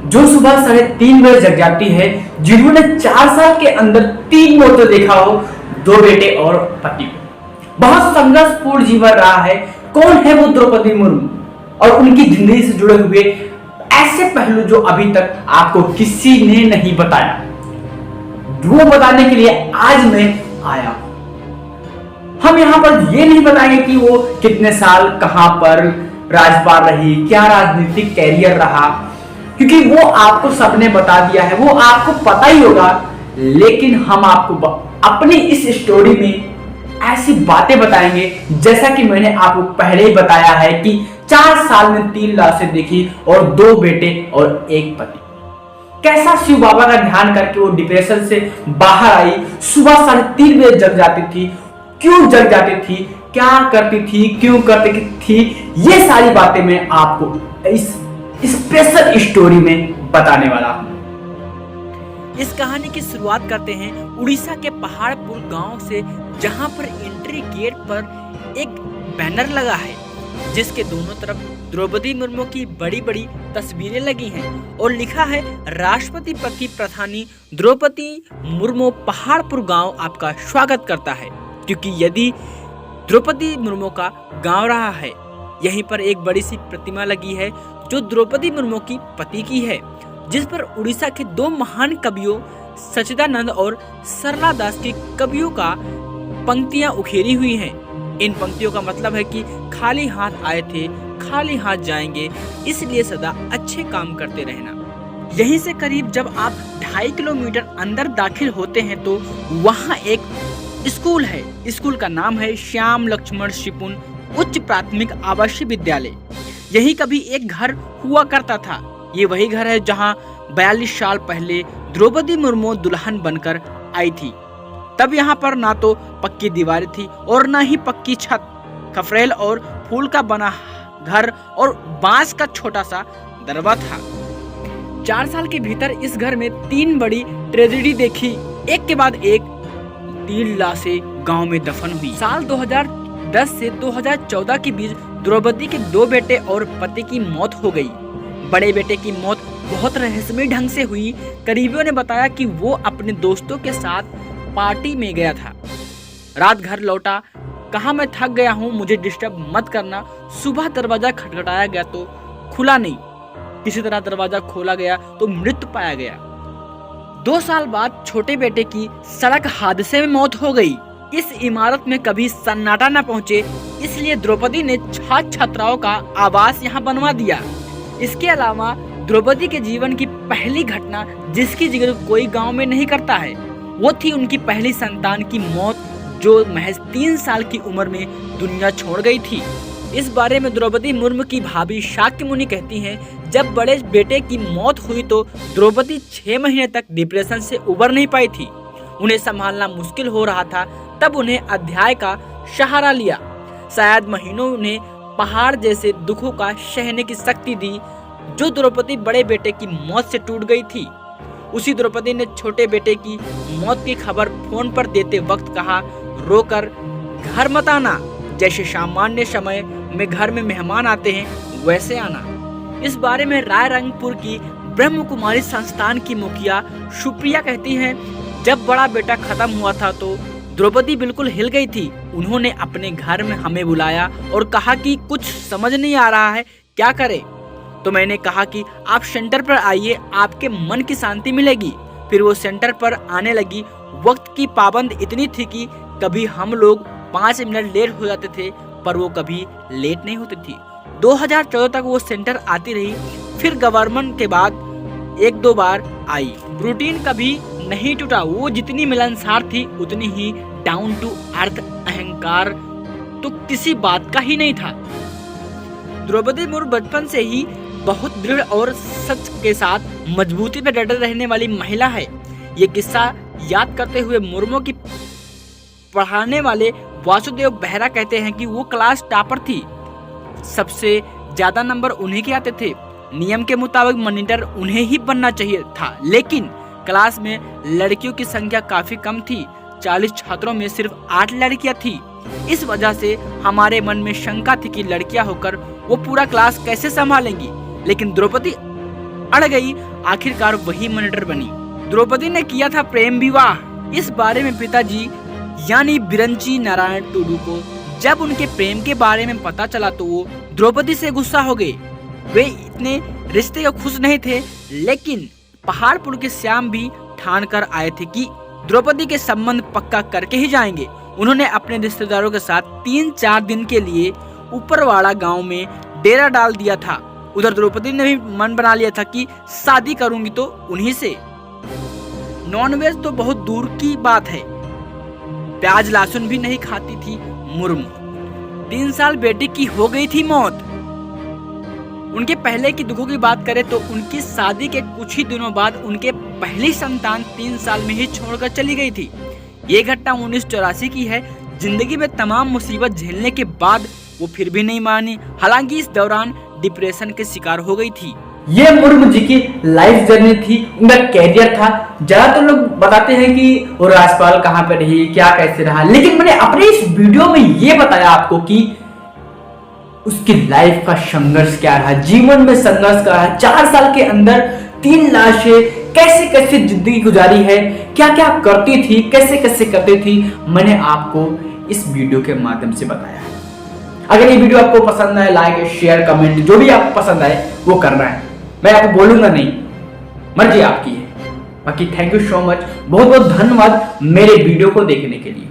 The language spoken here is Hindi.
जो सुबह 3:30 जग जाती है, जिन्होंने 4 साल के अंदर 3 मौतें देखा हो, 2 बेटे और पति। बहुत संघर्षपूर्ण जीवन रहा है। कौन है वो द्रौपदी मुर्मू और उनकी जिंदगी से जुड़े हुए ऐसे पहलू जो अभी तक आपको किसी ने नहीं बताया, वो बताने के लिए आज मैं आया हूं। हम यहाँ पर ये नहीं बताएंगे कि वो कितने साल कहां पर राजपाल रही, क्या राजनीतिक कैरियर रहा, क्योंकि वो आपको सबने बता दिया है, वो आपको पता ही होगा। लेकिन हम आपको अपनी इस स्टोरी में ऐसी बातें बताएंगे, जैसा कि मैंने आपको पहले ही बताया है कि 4 साल में 3 लाशें देखी और 2 बेटे और 1 पति। कैसा शिव बाबा का ध्यान करके वो डिप्रेशन से बाहर आई, सुबह 3:30 बजे जग जाती थी, क्यों जग जाती थी, क्या करती थी, क्यों करती थी, ये सारी बातें मैं आपको इस स्पेशल स्टोरी में बताने वाला हूं। इस कहानी की शुरुआत करते हैं उड़ीसा के पहाड़पुर गांव से, जहां पर एंट्री गेट पर एक बैनर लगा है जिसके दोनों तरफ द्रौपदी मुर्मू की बड़ी बड़ी तस्वीरें लगी हैं और लिखा है राष्ट्रपति पद की प्रधानी द्रौपदी मुर्मू पहाड़पुर गांव आपका स्वागत करता है। क्योंकि यदि द्रौपदी मुर्मू का गांव रहा है, यहीं पर एक बड़ी सी प्रतिमा लगी है जो द्रौपदी मुर्मू की पति की है, जिस पर उड़ीसा के 2 महान कवियों सच्चिदानंद और सरला दास की कवियों का पंक्तियां उखेरी हुई हैं। इन पंक्तियों का मतलब है कि खाली हाथ आए थे, खाली हाथ जाएंगे, इसलिए सदा अच्छे काम करते रहना। यहीं से करीब जब आप 2.5 किलोमीटर अंदर दाखिल होते हैं तो वहाँ एक स्कूल है। स्कूल का नाम है श्याम लक्ष्मण शिपुन उच्च प्राथमिक आवासीय विद्यालय। यही कभी एक घर हुआ करता था। ये वही घर है जहाँ 42 साल पहले द्रौपदी मुर्मू दुल्हन बनकर आई थी। तब यहाँ पर ना तो पक्की दीवारें थी और ना ही पक्की छत, खफरेल और फूल का बना घर और बांस का छोटा सा दरवा था। 4 साल के भीतर इस घर में 3 बड़ी ट्रेजेडी देखी, एक के बाद एक 3 लाशें गांव में दफन हुई। साल 2010 से 2014 के बीच द्रौपदी के 2 बेटे और पति की मौत हो गई। बड़े बेटे की मौत बहुत रहस्यमय ढंग से हुई। करीबियों ने बताया कि वो अपने दोस्तों के साथ पार्टी में गया था। रात घर लौटा, कहा मैं थक गया हूँ, मुझे डिस्टर्ब मत करना। सुबह दरवाजा खटखटाया गया तो खुला नहीं। किसी तरह दरवाजा खोला गया तो मृत पाया गया। 2 साल बाद छोटे बेटे की सड़क हादसे में मौत हो गई। इस इमारत में कभी सन्नाटा न पहुंचे, इसलिए द्रौपदी ने छात्र छात्राओं का आवास यहाँ बनवा दिया। इसके अलावा द्रौपदी के जीवन की पहली घटना, जिसकी जिक्र कोई गांव में नहीं करता है, वो थी उनकी पहली संतान की मौत, जो महज 3 साल की उम्र में दुनिया छोड़ गई थी। इस बारे में द्रौपदी मुर्मू की भाभी शाक्यमुनि कहती हैं, जब बड़े बेटे की मौत हुई तो द्रौपदी 6 महीने तक डिप्रेशन से उबर नहीं पाई थी। उन्हें संभालना मुश्किल हो रहा था। तब उन्हें अध्याय का सहारा लिया। शायद महीनों ने पहाड़ जैसे दुखों का सहने की शक्ति दी। जो द्रौपदी बड़े बेटे की मौत से टूट गई थी, उसी द्रौपदी ने छोटे बेटे की मौत की खबर फोन पर देते वक्त कहा, रोकर घर मत आना, जैसे सामान्य समय में घर में मेहमान आते हैं वैसे आना। इस बारे में रायरंगपुर की ब्रह्म कुमारी संस्थान की मुखिया सुप्रिया कहती हैं, जब बड़ा बेटा खत्म हुआ था तो द्रौपदी बिल्कुल हिल गई थी। उन्होंने अपने घर में हमें बुलाया और कहा कि कुछ समझ नहीं आ रहा है, क्या करें। तो मैंने कहा कि आप सेंटर पर आइए, आपके मन की शांति मिलेगी। फिर वो सेंटर पर आने लगी। वक्त की पाबंद इतनी थी कि कभी हम लोग 5 मिनट लेट हो जाते थे, पर वो कभी लेट नहीं होती थी। 2014 तक वो सेंटर आती रही। फिर गवर्नमेंट के बाद 1-2 बार आई। रूटीन कभी नहीं टूटा। वो जितनी मिलनसार थी उतनी ही डाउन टू अर्थ, अहंकार तो किसी बात का ही नहीं था। द्रौपदी मुर्मू बचपन से ही बहुत दृढ़ और सच के साथ मजबूती पर डटे रहने वाली महिला है। ये किस्सा याद करते हुए मुर्मू की पढ़ाने वाले वासुदेव बेहरा कहते हैं कि वो क्लास टॉपर थी। सबसे ज्यादा नंबर उन्हीं के आते थे। नियम के मुताबिक मॉनिटर उन्हें ही बनना चाहिए था, लेकिन क्लास में लड़कियों की संख्या काफी कम थी। 40 छात्रों में सिर्फ 8 लड़कियां थी। इस वजह से हमारे मन में शंका थी कि लड़कियां होकर वो पूरा क्लास कैसे संभालेंगी। लेकिन द्रौपदी अड़ गई, आखिरकार वही मर्डर बनी। द्रौपदी ने किया था प्रेम विवाह। इस बारे में पिताजी यानी बिरंची नारायण टुडू को जब उनके प्रेम के बारे में पता चला तो वो द्रौपदी से गुस्सा हो गए। वे इतने रिश्ते को खुश नहीं थे, लेकिन पहाड़पुर के श्याम भी ठान कर आए थे कि द्रौपदी के संबंध पक्का करके ही जाएंगे। उन्होंने अपने रिश्तेदारों के साथ 3-4 दिन के लिए ऊपरवाड़ा गांव में डेरा डाल दिया था। उधर द्रौपदी ने भी मन बना लिया था कि शादी करूंगी तो उन्हीं से। नॉनवेज तो बहुत दूर की बात है, प्याज लहसुन भी नहीं खाती थी मुर्मू। 3 साल बेटी की हो गई थी मौत। उनके पहले की दुखों की बात करें तो उनकी शादी के कुछ ही दिनों बाद उनके पहली संतान 3 साल में ही छोड़कर चली गई थी। ये घटना 1984 की है। जिंदगी में तमाम मुसीबत झेलने के बाद वो फिर भी नहीं मानी। हालांकि इस दौरान डिप्रेशन के शिकार हो गई थी। ये मुर्मू जी की लाइफ जर्नी थी, उनका कैरियर था। ज्यादातर लोग बताते हैं कि वो राजपाल कहाँ पे रही, क्या कैसे रहा, लेकिन मैंने अपने इस वीडियो में ये बताया आपको कि उसकी लाइफ का संघर्ष क्या रहा, जीवन में संघर्ष क्या रहा। 4 साल के अंदर 3 लाशें, कैसे कैसे जिंदगी गुजारी है, क्या क्या करती थी, कैसे कैसे करती थी, मैंने आपको इस वीडियो के माध्यम से बताया है। अगर ये वीडियो आपको पसंद आए, लाइक शेयर कमेंट जो भी आपको पसंद आए वो करना है। मैं आपको बोलूंगा नहीं, मर्जी आपकी है। बाकी थैंक यू सो मच, बहुत बहुत धन्यवाद मेरे वीडियो को देखने के लिए।